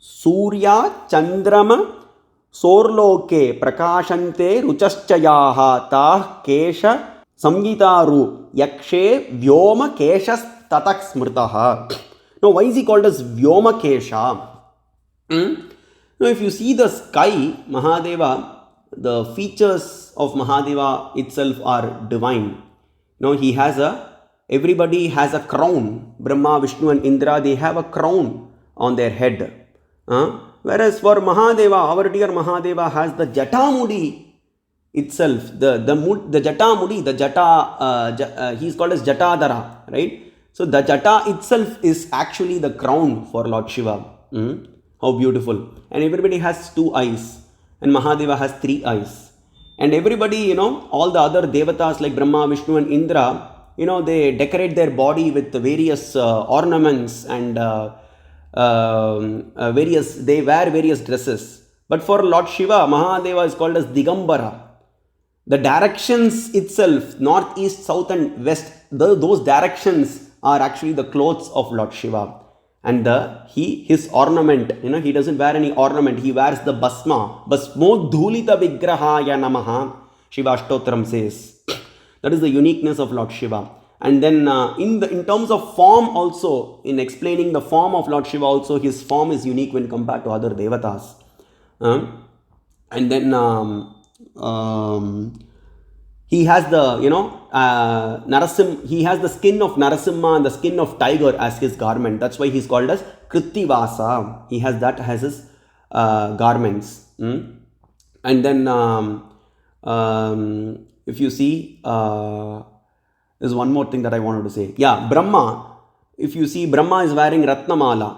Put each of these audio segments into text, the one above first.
Surya Chandrama Sorloke Prakashante Ruchaschayaha Tah Kesha Samgitaru Yakshe Vyoma Keshas Tatak Smritaha. Now, why is he called as Yomakesha? Now, if you see the sky, Mahadeva, the features of Mahadeva itself are divine. Now, he has everybody has a crown. Brahma, Vishnu and Indra, they have a crown on their head. Whereas for Mahadeva, our dear Mahadeva has the Jatamudi itself. The Jatamudi, the Jata, he is called as Jatadhara, right? So the Jata itself is actually the crown for Lord Shiva. How beautiful. And everybody has 2 eyes. And Mahadeva has 3 eyes. And everybody, all the other devatas like Brahma, Vishnu and Indra, they decorate their body with various ornaments and they wear various dresses. But for Lord Shiva, Mahadeva is called as Digambara. The directions itself, north, east, south and west, those directions are actually the clothes of Lord Shiva. And his ornament, he doesn't wear any ornament. He wears the basma. Basmo dhulita vigrahaya namaha, Shiva Ashtotram says. That is the uniqueness of Lord Shiva. And then in terms of form also, in explaining the form of Lord Shiva also, his form is unique when compared to other devatas. And then he has the, he has the skin of Narasimha and the skin of tiger as his garment. That's why he's called as Krittivasa. He has that as his garments. And then if you see, there's one more thing that I wanted to say. Yeah, Brahma. If you see, Brahma is wearing Ratnamala.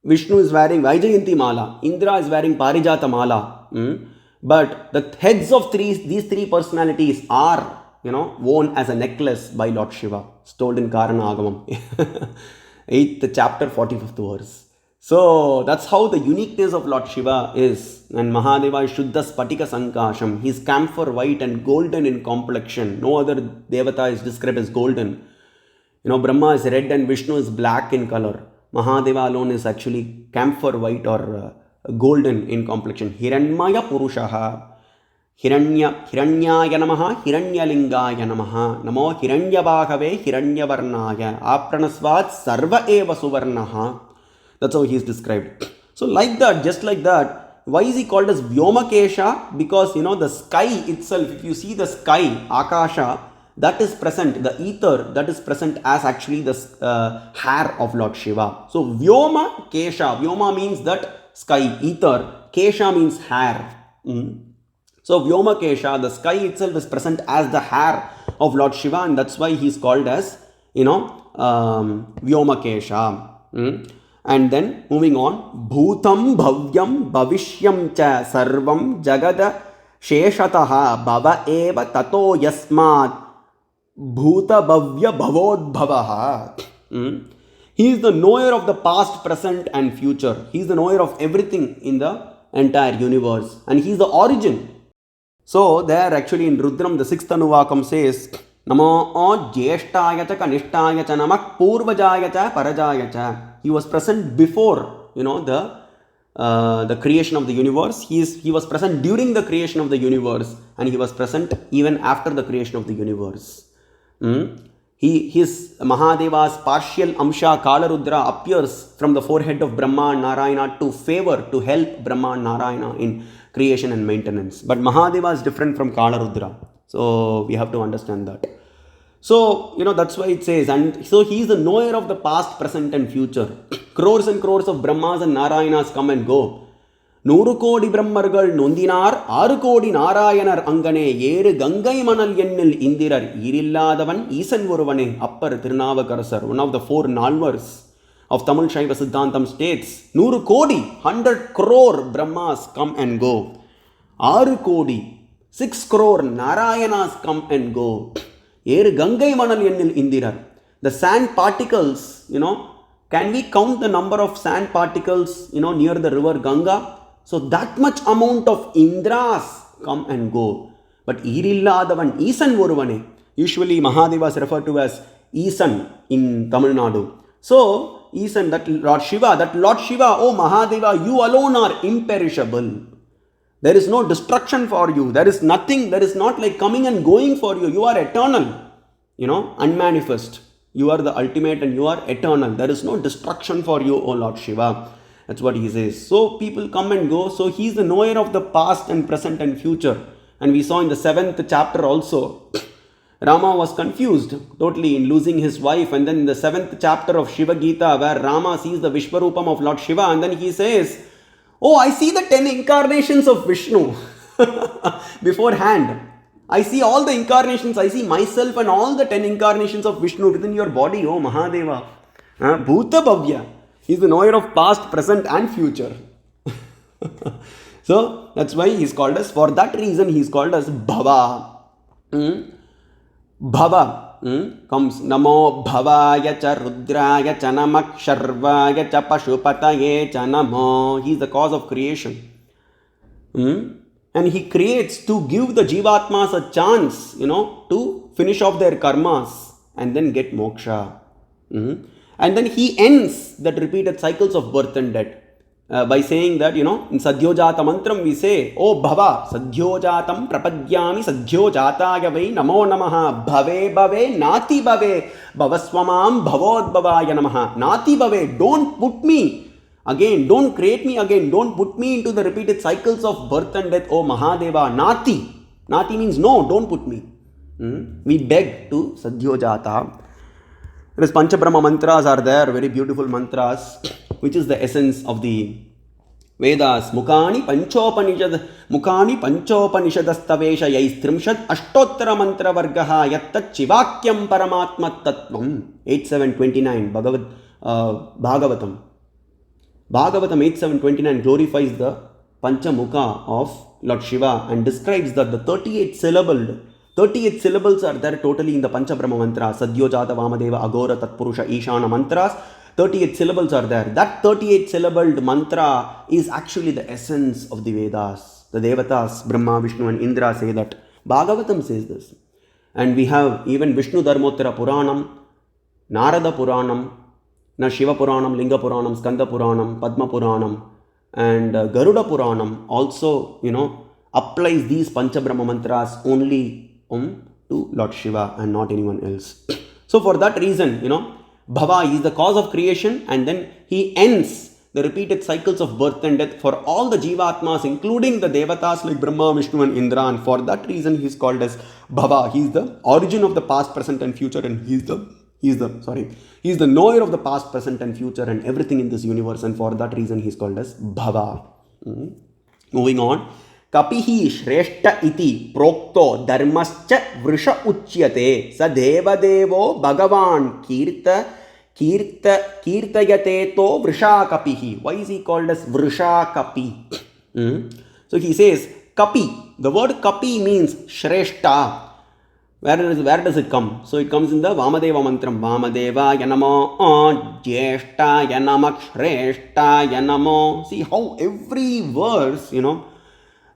Vishnu is wearing Vaijayanti Mala. Indra is wearing Parijata Mala. But the heads of these 3 personalities are, worn as a necklace by Lord Shiva. It's told in Karana Agamam. 8th chapter, 45th verse. So that's how the uniqueness of Lord Shiva is. And Mahadeva is Shuddha Spatika Sankasham. He is camphor white and golden in complexion. No other devata is described as golden. Brahma is red and Vishnu is black in color. Mahadeva alone is actually camphor white or golden in complexion. Hiranyamaya Purushaha. Hiranyaya Namaha, Hiranyalingaya Namaha, Namo Hiranyabhagave, Hiranyavarnaya, Apranasvat Sarva Eva Suvarnaha. That's how he is described. So like that, just like that, why is he called as Yomakesha? Because the sky itself, if you see the sky, Akasha, that is present, the ether, that is present as actually the hair of Lord Shiva. So Yomakesha, Vyoma means that sky, ether, Kesha means hair. So Yomakesha, the sky itself is present as the hair of Lord Shiva, and that's why he is called as, Yomakesha. And then moving on, Bhutam Bhavyam Bhavishyam Cha Sarvam Jagada Sheshataha Bhava Eva Tato Yasmat Bhuta Bhavya Bhavodbhavaha. He is the knower of the past, present and future. He is the knower of everything in the entire universe, and he is the origin. So there actually in Rudram, the 6th Anuvakam says, Namo Jyeshtaya cha Kanishtaya cha Namak Purvajaya cha Parajaya cha. He was present before, the creation of the universe. He was present during the creation of the universe, and he was present even after the creation of the universe. His Mahadeva's partial Amsha Kalarudra appears from the forehead of Brahma and Narayana to help Brahma and Narayana in creation and maintenance. But Mahadeva is different from Kalarudra. So we have to understand that. So, that's why it says, and so he is the knower of the past, present and future. Crores and crores of Brahmas and Narayanas come and go. Nuru Kodi Brahmargal Nondinar, Aru Kodi Narayanar Angane, Yeru Gangai Manal Yennil Indirar, Irilladavan, Isan Vuruvane, Appar Tirunavakarasar, one of the 4 Nalvars of Tamil Shaivasiddhantam states, Nuru Kodi, 100 crore Brahmas come and go. Aru Kodi, 6 crore Narayanas come and go. Yeru Gangai Manal Yennil Indirar. The sand particles, can we count the number of sand particles, near the river Ganga? So that much amount of Indras come and go. But Irilladavan, Isan Voruvane. Usually Mahadeva is referred to as Isan in Tamil Nadu. So isn't that Lord Shiva, oh Mahadeva, you alone are imperishable. There is no destruction for you. There is nothing, there is not like coming and going for you. You are eternal, unmanifest. You are the ultimate and you are eternal. There is no destruction for you, O Lord Shiva. That's what he says. So people come and go. So he is the knower of the past and present and future. And we saw in the 7th chapter also, Rama was confused totally in losing his wife. And then in the 7th chapter of Shiva Gita, where Rama sees the Vishwarupam of Lord Shiva, and then he says, oh, I see the 10 incarnations of Vishnu beforehand. I see all the incarnations. I see myself and all the 10 incarnations of Vishnu within your body, oh Mahadeva. Bhuta Bhavya. He is the knower of past, present and future. So, that's why he is called as, for that reason he is called as Bhava. Bhava comes Namo Bhavaya cha Rudraya cha Namak Sharvaya cha Pashupataye cha Namo. He is the cause of creation. And he creates to give the Jivatmas a chance, to finish off their karmas and then get moksha. And then he ends that repeated cycles of birth and death by saying that, in Sadhyojata mantram we say, oh Bhava, Sadhyojatam prapadyami Sadhyojataya vai namo namaha bhave bhave nati bhave bhavaswamam bhavodbhavaya namaha. Nati bhave, don't put me again, don't create me again, don't put me into the repeated cycles of birth and death, oh Mahadeva. Nati. Nati means no, don't put me. We beg to Sadhyojata. There is Pancha Brahma mantras are there, very beautiful mantras, which is the essence of the Vedas. Mukhani panchopanishadastavesha yaistrimshad ashtottara mantra vargaha yattat chivakyam paramatma tattvam. 8729 Bhagavatam. Bhagavatam 8729 glorifies the Panchamukha of Lord Shiva and describes that the 38 syllables are there totally in the Pancha Brahma mantra. Sadyojata Vamadeva Agora Tatpurusha Ishana mantras. 38 syllables are there. That 38 syllabled mantra is actually the essence of the Vedas. The Devatas, Brahma, Vishnu and Indra say that. Bhagavatam says this. And we have even Vishnu Dharmottara Puranam, Narada Puranam, Shiva Puranam, Linga Puranam, Skanda Puranam, Padma Puranam and Garuda Puranam also, applies these Pancha Brahma mantras only to Lord Shiva and not anyone else. So for that reason, Bhava is the cause of creation and then he ends the repeated cycles of birth and death for all the Jivatmas, including the Devatas like Brahma, Vishnu and Indra, and for that reason he is called as Bhava. He is the origin of the past, present and future, and he is the knower of the past, present and future and everything in this universe, and for that reason he is called as Bhava. Moving on. Kapihi Shreshta iti prokto dharmascha vrisha uchyate sa devadevo bhagavan kirtayate to vrisha kapihi. Why is he called as vrisha kapi? So he says kapi. The word kapi means Shreshta. Where does it come? So it comes in the Vamadeva mantram. Vamadeva yanamo jeshta yanamak shreshta yanamo. See how every verse,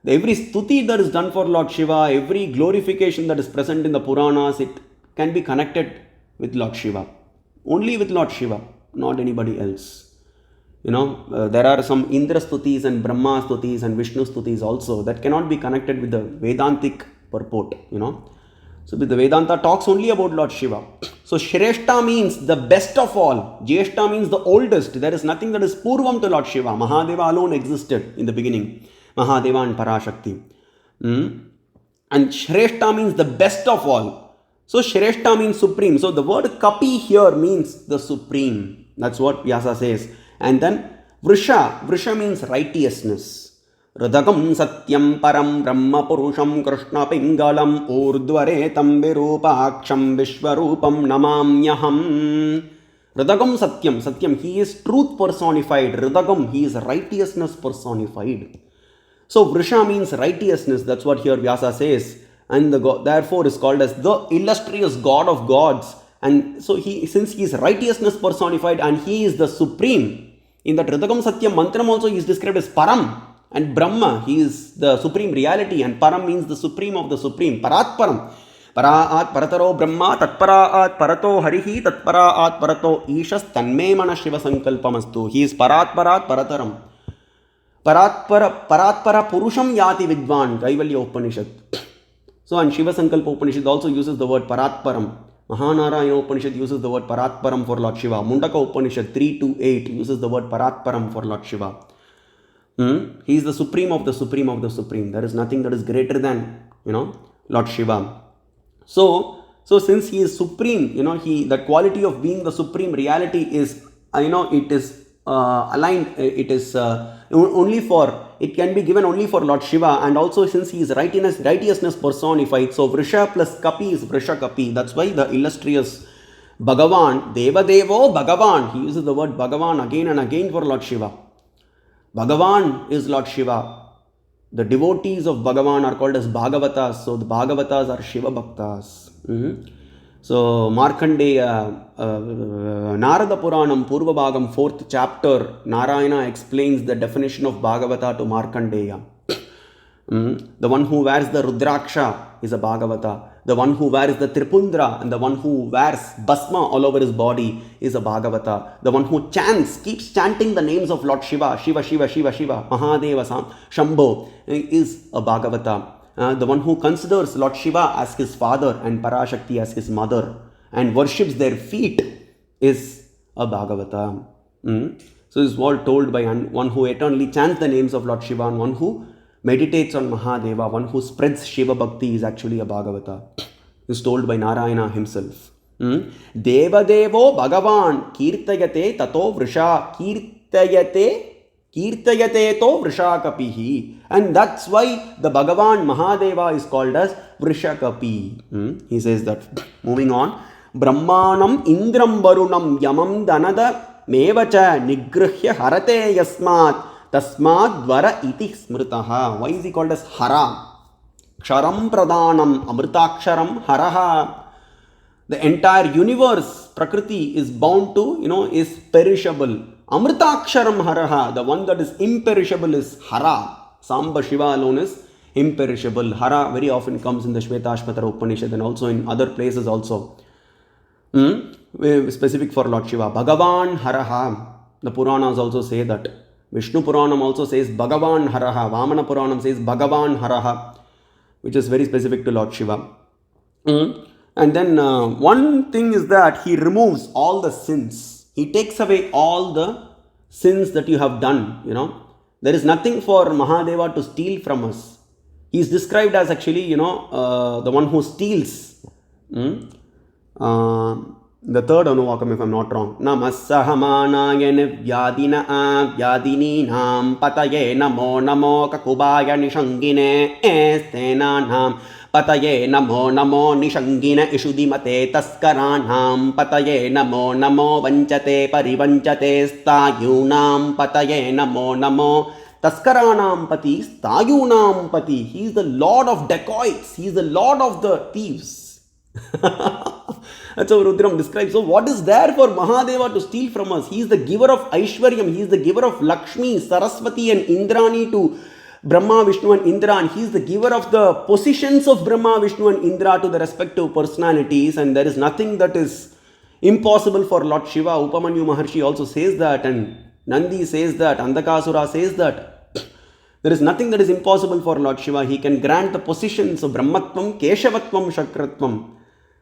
every stuti that is done for Lord Shiva, every glorification that is present in the Puranas, it can be connected with Lord Shiva. Only with Lord Shiva, not anybody else. There are some Indra stutis and Brahma stutis and Vishnu stutis also that cannot be connected with the Vedantic purport, So the Vedanta talks only about Lord Shiva. So Shreshta means the best of all. Jeshta means the oldest. There is nothing that is Purvam to Lord Shiva. Mahadeva alone existed in the beginning. Mahadeva and Parashakti. And Shreshta means the best of all. So Shreshta means supreme. So the word Kapi here means the supreme. That's what Vyasa says. And then Vrisha means righteousness. Radagam satyam param brahma purusham krishna pingalam urdvaretam virupaksham vishwarupam namamyaham. Radagam satyam, he is truth personified. Radagam, he is righteousness personified. So Vrisha means righteousness. That's what here Vyasa says. And therefore is called as the illustrious God of gods. And so since he is righteousness personified and he is the supreme, in that Radagam Satyam mantram also he is described as Param. And Brahma, he is the supreme reality. And Param means the supreme of the supreme. Paratparam. Paraat parataro Brahma, tatparaat parato Harihi, tatparaat parato Ishas, tanme mana Shiva sankalpamastu. He is parat parataram. Paratpara Purusham Yati Vidvan, Kaivalya Upanishad. So, and Shiva Sankalpa Upanishad also uses the word Paratparam. Mahanarayana Upanishad uses the word Paratparam for Lord Shiva. Mundaka Upanishad 3-8 uses the word Paratparam for Lord Shiva. He is the supreme of the supreme of the supreme. There is nothing that is greater than, Lord Shiva. So since he is supreme, that quality of being the supreme reality is, it is aligned, it is only for, it can be given only for Lord Shiva, and also since he is righteousness personified, so Vrisha plus Kapi is Vrisha Kapi. That's why the illustrious Bhagavan, Devadevo Bhagavan, he uses the word Bhagavan again and again for Lord Shiva. Bhagavan is Lord Shiva. The devotees of Bhagavan are called as Bhagavatas, so the Bhagavatas are Shiva Bhaktas. So, Markandeya, Narada Puranam, Purva Bhagam, 4th chapter, Narayana explains the definition of Bhagavata to Markandeya. The one who wears the Rudraksha is a Bhagavata. The one who wears the Tripundra and the one who wears Bhasma all over his body is a Bhagavata. The one who keeps chanting the names of Lord Shiva, Shiva, Shiva, Shiva, Shiva, Mahadeva, Shambho, is a Bhagavata. The one who considers Lord Shiva as his father and Parashakti as his mother and worships their feet is a Bhagavata. So this is all told by one who eternally chants the names of Lord Shiva, and one who meditates on Mahadeva, one who spreads Shiva Bhakti is actually a Bhagavata. This is told by Narayana himself. Devadevo Bhagavan Kirtayate Tato Vrisha Kirtayate to Vrishakapihi. And that's why the Bhagavan Mahadeva is called as Vrishakapi. He says that. Moving on. Brahmanam Indram Varunam Yamam Danada Mevacha Nigrihya Harate Yasmat Tasmad Dvara Iti Smritaha. Why is he called as Hara? Ksharam Pradhanam Amritaksharam Haraha. The entire universe, Prakriti, is bound to, is perishable. Amritaksharam Haraha, the one that is imperishable is Hara. Samba Shiva alone is imperishable. Hara very often comes in the Shvetashvatara Upanishad and also in other places also. Specific for Lord Shiva. Bhagavan Haraha. The Puranas also say that. Vishnu Puranam also says Bhagavan Haraha. Vamana Puranam says Bhagavan Haraha, which is very specific to Lord Shiva. And then one thing is that he removes all the sins. He takes away all the sins that you have done, There is nothing for Mahadeva to steal from us. He is described as actually, the one who steals. The third Anuvakam, if I am not wrong. Namasahamanaya Vyadina Vyadininam Pataye Namo Namo Kakubaya Nishangine Estenanam Pataye Namo Namo Nishangina Ishudimate Taskaranam Pataye Namo Namo Vanchate Parivanchate Stayunam Pataye Namo Namo Taskaranam Pati Stayunam Pati. He is the Lord of dacoits. He is the Lord of the thieves. That's how Rudram describes. So what is there for Mahadeva to steal from us? He is the giver of Aishwaryam. He is the giver of Lakshmi, Saraswati and Indrani to Brahma, Vishnu and Indra. And he is the giver of the positions of Brahma, Vishnu and Indra to the respective personalities. And there is nothing that is impossible for Lord Shiva. Upamanyu Maharshi also says that. And Nandi says that. Andakasura says that. There is nothing that is impossible for Lord Shiva. He can grant the positions of Brahmatvam, Keshavatvam, Shakratvam.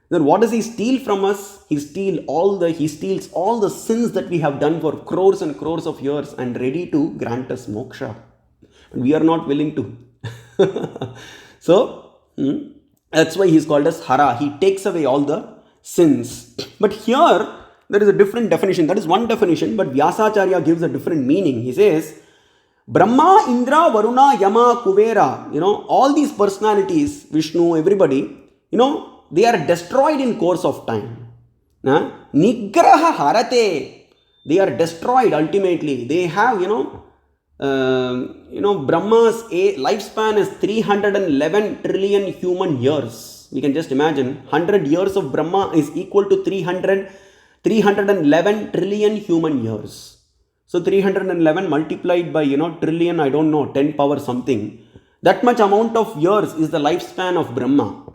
Then what does he steal from us? He steals all the sins that we have done for crores and crores of years and ready to grant us moksha. And we are not willing to. So, that's why he is called as Hara. He takes away all the sins. But here, there is a different definition. That is one definition, but Vyasacharya gives a different meaning. He says, Brahma, Indra, Varuna, Yama, Kuvera, all these personalities, Vishnu, everybody, they are destroyed in course of time. Nigraha harate. They are destroyed ultimately. They have, Brahma's lifespan is 311 trillion human years. We can just imagine 100 years of Brahma is equal to 311 trillion human years. So 311 multiplied by, trillion, I don't know, 10 power something. That much amount of years is the lifespan of Brahma.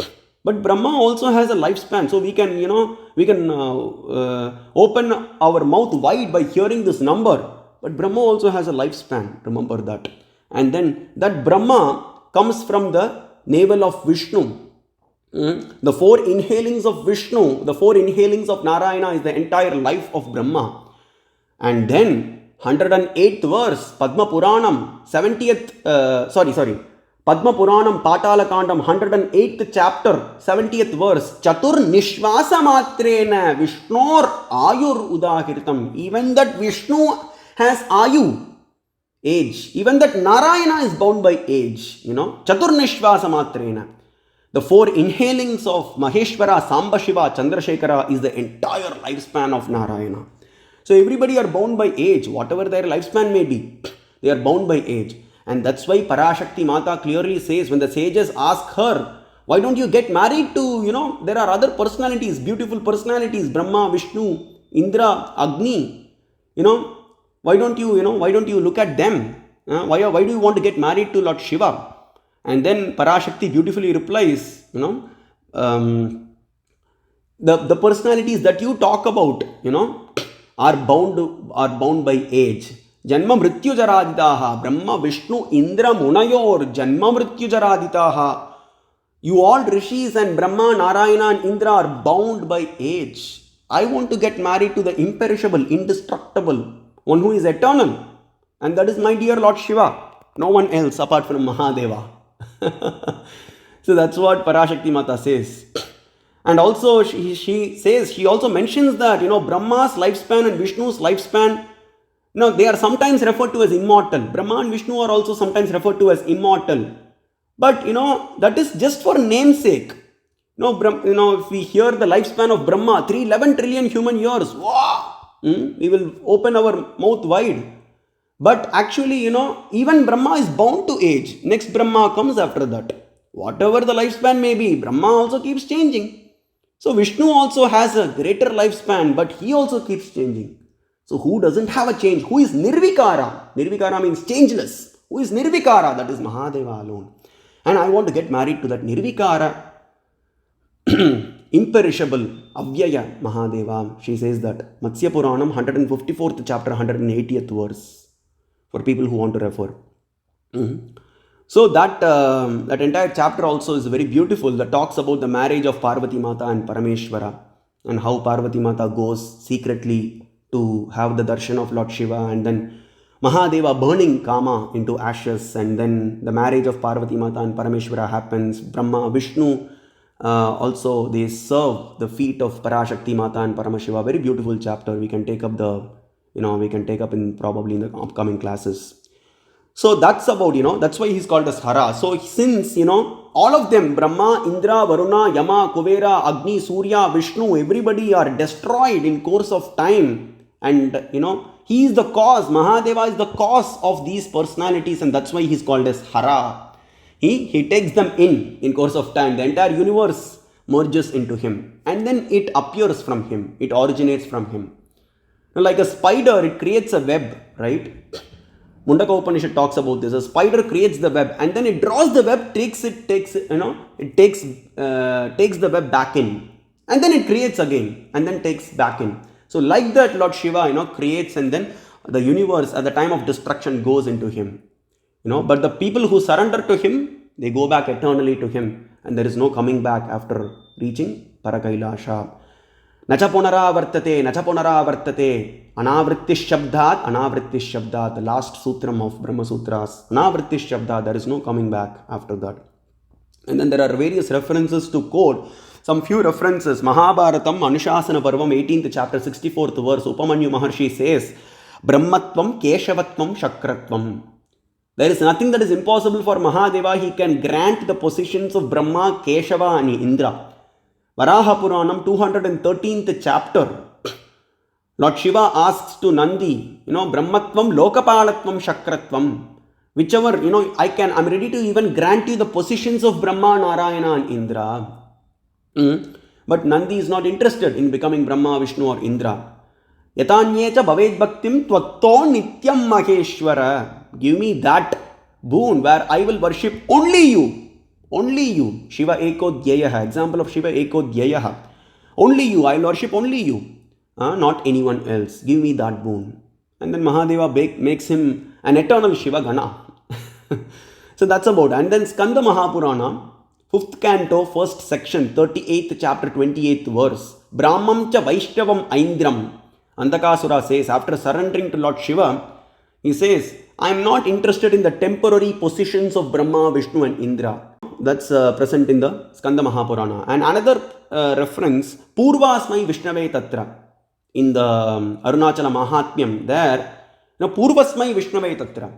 But Brahma also has a lifespan. So we can, open our mouth wide by hearing this number. But Brahma also has a lifespan. Remember that. And then that Brahma comes from the navel of Vishnu. The four inhalings of Vishnu, the four inhalings of Narayana is the entire life of Brahma. And then 108th verse, Padma Puranam, 70th, Padma Puranam, Patala Kandam, 108th chapter, 70th verse, Chatur Nishvasa Matrena, Vishnor Ayur Udahiritam. Even that Vishnu has Ayu, age. Even that Narayana is bound by age, Chatur Nishvasa Matrena. The four inhalings of Maheshwara, Samba Shiva, Chandrasekhara is the entire lifespan of Narayana. So everybody are bound by age, whatever their lifespan may be, they are bound by age. And that's why Parashakti Mata clearly says, when the sages ask her, why don't you get married to, there are other personalities, beautiful personalities, Brahma, Vishnu, Indra, Agni, why don't you look at them? Why do you want to get married to Lord Shiva? And then Parashakti beautifully replies, the personalities that you talk about, are bound by age. Janma Mrityu Jaraditaha, Brahma, Vishnu, Indra, Munayor, Janma Mrityu Jaraditaha. You all rishis and Brahma, Narayana and Indra are bound by age. I want to get married to the imperishable, indestructible, one who is eternal. And that is my dear Lord Shiva. No one else apart from Mahadeva. So that's what Parashakti Mata says. And also she also mentions that, Brahma's lifespan and Vishnu's lifespan, they are sometimes referred to as immortal. Brahma and Vishnu are also sometimes referred to as immortal. But, that is just for namesake. If we hear the lifespan of Brahma, 11 trillion human years, wow, we will open our mouth wide. But actually, even Brahma is bound to age. Next Brahma comes after that. Whatever the lifespan may be, Brahma also keeps changing. So Vishnu also has a greater lifespan, but he also keeps changing. So who doesn't have a change? Who is Nirvikaara? Nirvikaara means changeless. Who is Nirvikaara? That is Mahadeva alone. And I want to get married to that Nirvikaara, imperishable, Avyaya Mahadeva. She says that. Matsya Puranam, 154th chapter, 180th verse. For people who want to refer. So that entire chapter also is very beautiful. That talks about the marriage of Parvati Mata and Parameshwara, and how Parvati Mata goes secretly to have the darshan of Lord Shiva, and then Mahadeva burning Kama into ashes, and then the marriage of Parvati Mata and Parameshwara happens. Brahma, Vishnu, also they serve the feet of Parashakti Mata and Paramashiva. Very beautiful chapter. We can take up probably in the upcoming classes. So that's about, that's why he's called as Hara. So since, all of them, Brahma, Indra, Varuna, Yama, Kuvera, Agni, Surya, Vishnu, everybody are destroyed in course of time. And, he is the cause. Mahadeva is the cause of these personalities, and that's why he's called as Hara. He takes them in course of time. The entire universe merges into him. And then it appears from him. It originates from him. Like a spider, it creates a web, right? Mundaka Upanishad talks about this. A spider creates the web, and then it draws the web, takes the web back in, and then it creates again, and then takes back in. So like that, Lord Shiva, creates, and then the universe at the time of destruction goes into him. But the people who surrender to him, they go back eternally to him, and there is no coming back after reaching Parakailasha. Nacha punaravartate, anavrittis shabdat, the last sutram of Brahma Sutras. Anavrittis shabdat, there is no coming back after that. And then there are various references to quote. Some few references. Mahabharatam, Anushasana Parvam, 18th chapter, 64th verse. Upamanyu Maharshi says, Brahmatvam, Keshavatvam, Shakratvam. There is nothing that is impossible for Mahadeva. He can grant the positions of Brahma, Keshava and Indra. Varaha Puranam, 213th chapter. Lord Shiva asks to Nandi, Brahmatvam, Lokapalatvam, Shakratvam. Whichever, I'm ready to even grant you the positions of Brahma, Narayana and Indra. But Nandi is not interested in becoming Brahma, Vishnu or Indra. Yatanyecha bhaved bhaktim tvatto nityam maheshwara. Give me that boon where I will worship only you. Only you. Shiva Eko Dhyayaha. Example of Shiva Eko Dhyayaha. Only you. I worship only you. Not anyone else. Give me that boon. And then Mahadeva makes him an eternal Shiva Gana. So that's about. And then Skanda Mahapurana, 5th canto, 1st section, 38th chapter, 28th verse. Brahmam cha Vaishnavam Aindram. Antakasura says, after surrendering to Lord Shiva, he says, I am not interested in the temporary positions of Brahma, Vishnu and Indra. That's present in the Skanda Mahapurana. And another reference, Purvasmai Vishnave Tatra. In the Arunachala Mahatmyam, there, Purvasmai Vishnave Tatra.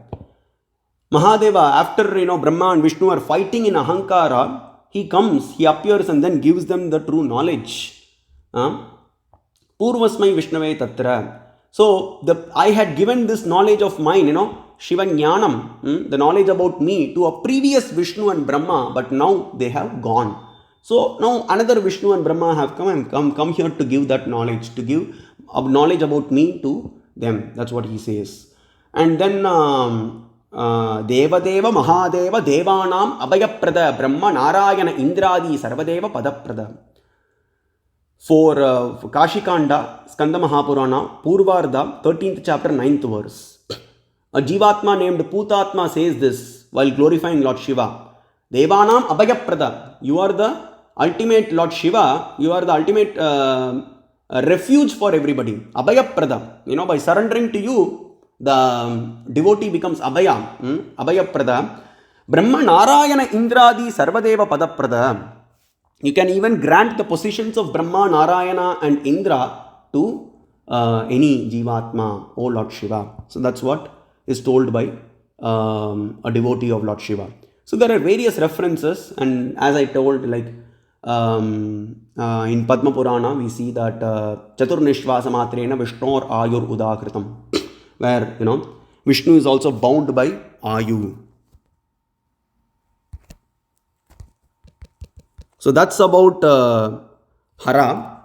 Mahadeva, after Brahma and Vishnu are fighting in Ahankara, he comes, he appears and then gives them the true knowledge. Purvasmai Vishnave Tatra. So, I had given this knowledge of mine, Shiva Jnanam, the knowledge about me, to a previous Vishnu and Brahma, but now they have gone. So, now another Vishnu and Brahma have come here to give that knowledge, to give knowledge about me to them. That's what he says. And then, Devadeva Mahadeva Devanam Abhayaprada Brahma Narayana Indradi Sarvadeva Padaprada. For Kashikanda, Skanda Mahapurana, Purvarda, 13th chapter, 9th verse. A Jivatma named Putatma says this while glorifying Lord Shiva. Devanam Abhayaprada. You are the ultimate Lord Shiva. You are the ultimate refuge for everybody. Abhayaprada. By surrendering to you, the devotee becomes Abhaya. Abhayaprada. Brahma Narayana Indradi Sarvadeva Padaprada. You can even grant the positions of Brahma, Narayana and Indra to any Jivatma, O Lord Shiva. So that's what is told by a devotee of Lord Shiva. So there are various references, and as I told, like in Padma Purana, we see that Chaturnisvasa Matrena Vishnor Ayur Udakritam, where Vishnu is also bound by Ayu. So that's about Hara.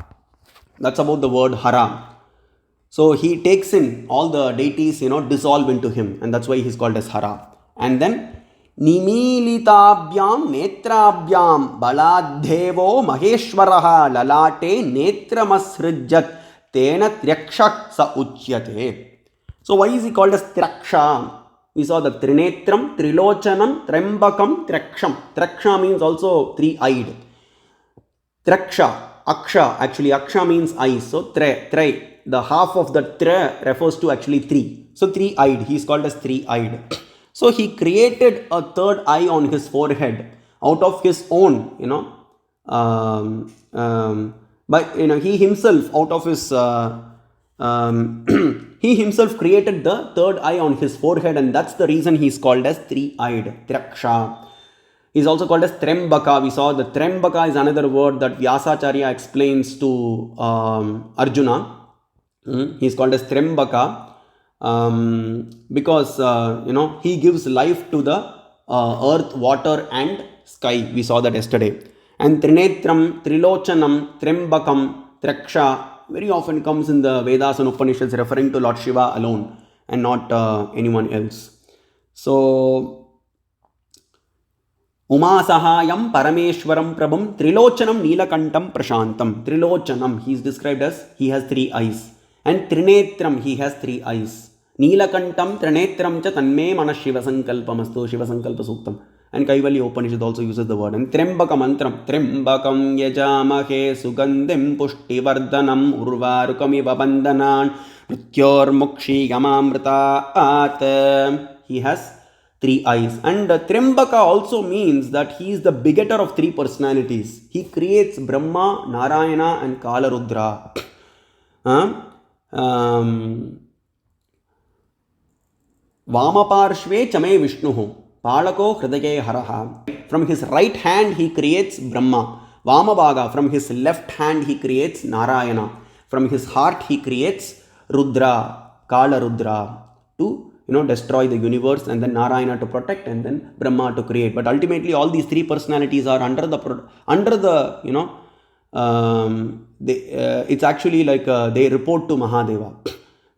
That's about the word Hara. So he takes in all the deities, dissolve into him, and that's why he's called as Hara. And then Nimilitabhyam Netrabhyam Baladhevo Maheshwaraha Lalate Netramasrijat Tena Tryakshak Sa Uchyate. So why is he called as Tryaksham? We saw the Trinetram, Trilochanam, Trembakam, Tryaksham. Tryaksham means also three-eyed. Tryaksham. Aksha, actually Aksha means eyes. So Tre, the half of the Tre refers to actually three. So three-eyed, he is called as three-eyed. So he created a third eye on his forehead out of his own, but he himself out of his, he himself created the third eye on his forehead, and that's the reason he is called as three-eyed, Tryaksha. He is also called as Trembaka. We saw the Trembaka is another word that Vyasacharya explains to Arjuna. He is called as Trembaka because he gives life to the earth, water and sky. We saw that yesterday. And Trinetram, Trilochanam, Trembakam, Tryaksha very often comes in the Vedas and Upanishads referring to Lord Shiva alone and not anyone else. So Umasahayam Parameshwaram Prabham Trilochanam Neelakantam Prashantam. Trilochanam, he is described as he has three eyes. And Trinetram, he has three eyes. Neelakantam Trinetram cha tanme manas Shiva Sankalpamastu, Shiva Sankalpa Suktam. And Kaivalya Upanishad also uses the word. And Trembaka mantram. Trembakam yajamahe sugandim pushtivardhanam urvarukamiva bandhanan mrityor mukshi yamamritaat. He has three eyes. And Trembaka also means that he is the begetter of three personalities. He creates Brahma, Narayana and Kala Rudra. Vamaparshve chame Vishnuhu. Palako Hridaye Haraha. From his right hand he creates Brahma. Vamabhaga. From his left hand he creates Narayana. From his heart he creates Rudra, Kala Rudra, to destroy the universe, and then Narayana to protect, and then Brahma to create. But ultimately all these three personalities are under the it's actually like they report to Mahadeva.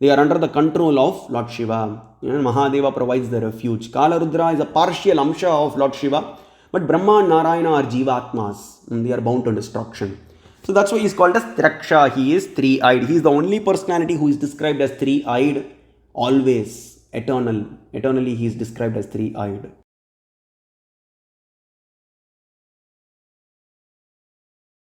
They are under the control of Lord Shiva. Mahadeva provides the refuge. Kala Rudra is a partial amsha of Lord Shiva. But Brahma and Narayana are Jivatmas, and they are bound to destruction. So that's why he is called as Traksha. He is three-eyed. He is the only personality who is described as three-eyed always, eternal. Eternally he is described as three-eyed.